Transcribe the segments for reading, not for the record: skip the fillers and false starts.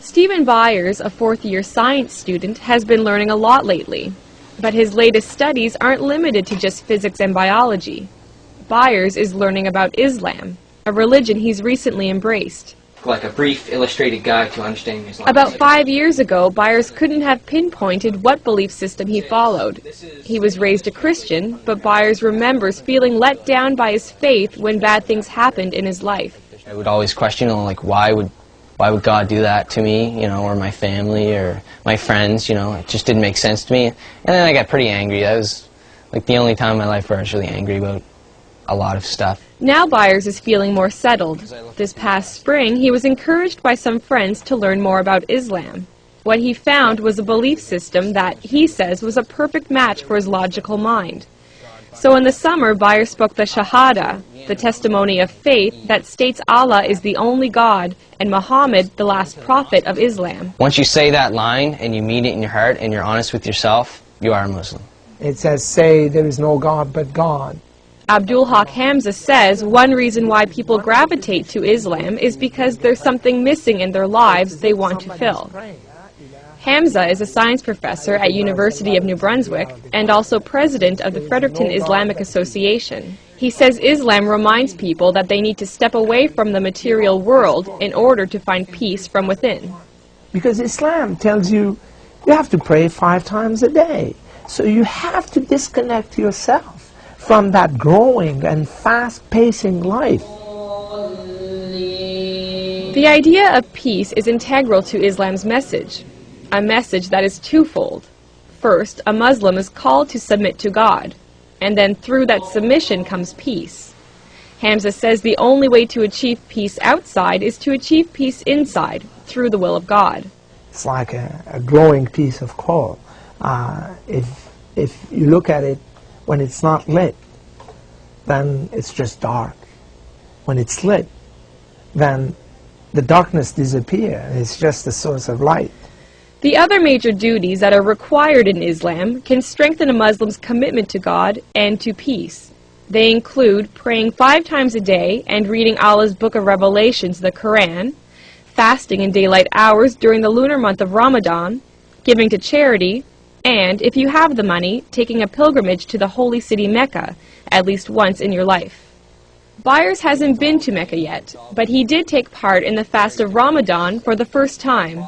Stephen Byers, a fourth-year science student, has been learning a lot lately. But his latest studies aren't limited to just physics and biology. Byers is learning about Islam, a religion he's recently embraced. Like a brief illustrated guide to understanding Islam. About 5 years ago, Byers couldn't have pinpointed what belief system he followed. He was raised a Christian, but Byers remembers feeling let down by his faith when bad things happened in his life. I would always question, like, why would God do that to me, or my family, or my friends, it just didn't make sense to me. And then I got pretty angry. That was, like, the only time in my life where I was really angry about a lot of stuff. Now Byers is feeling more settled. This past spring, he was encouraged by some friends to learn more about Islam. What he found was a belief system that, he says, was a perfect match for his logical mind. So in the summer, Byers spoke the Shahada, the testimony of faith that states Allah is the only God and Muhammad the last prophet of Islam. Once you say that line and you mean it in your heart and you're honest with yourself, you are a Muslim. It says, say there is no God but God. Abdul Haq Hamza says one reason why people gravitate to Islam is because there's something missing in their lives they want to fill. Hamza is a science professor at University of New Brunswick and also president of the Fredericton Islamic Association. He says Islam reminds people that they need to step away from the material world in order to find peace from within. Because Islam tells you you have to pray 5 times a day. So you have to disconnect yourself from that growing and fast-pacing life. The idea of peace is integral to Islam's message, a message that is twofold. First, a Muslim is called to submit to God, and then through that submission comes peace. Hamza says the only way to achieve peace outside is to achieve peace inside, through the will of God. It's like a glowing piece of coal. If you look at it when it's not lit, then it's just dark. When it's lit, then the darkness disappears. It's just a source of light. The other major duties that are required in Islam can strengthen a Muslim's commitment to God and to peace. They include praying 5 times a day and reading Allah's Book of Revelations, the Quran, fasting in daylight hours during the lunar month of Ramadan, giving to charity, and, if you have the money, taking a pilgrimage to the holy city Mecca at least once in your life. Byers hasn't been to Mecca yet, but he did take part in the fast of Ramadan for the first time.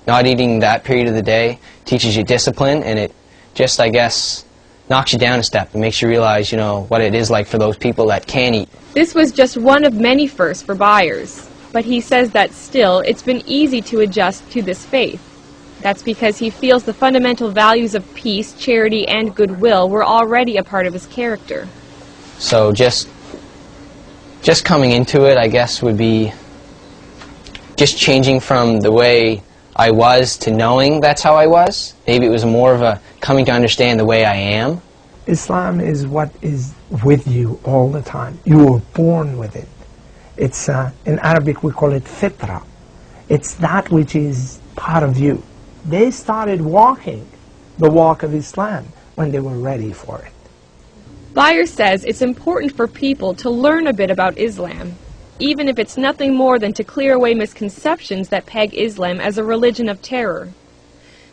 Not eating that period of the day teaches you discipline, and it just, I guess, knocks you down a step and makes you realize, what it is like for those people that can't eat. This was just one of many firsts for Byers, but he says that still it's been easy to adjust to this faith. That's because he feels the fundamental values of peace, charity, and goodwill were already a part of his character. So just coming into it, I guess, would be just changing from the way I was to knowing that's how I was. Maybe it was more of a coming to understand the way I am. Islam is what is with you all the time. You were born with it. It's, in Arabic we call it fitra. It's that which is part of you. They started walking the walk of Islam when they were ready for it. Byers says it's important for people to learn a bit about Islam, even if it's nothing more than to clear away misconceptions that peg Islam as a religion of terror.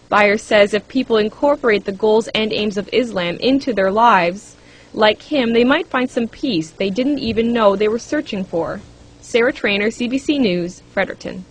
Byers says if people incorporate the goals and aims of Islam into their lives, like him, they might find some peace they didn't even know they were searching for. Sarah Trainer, CBC News, Fredericton.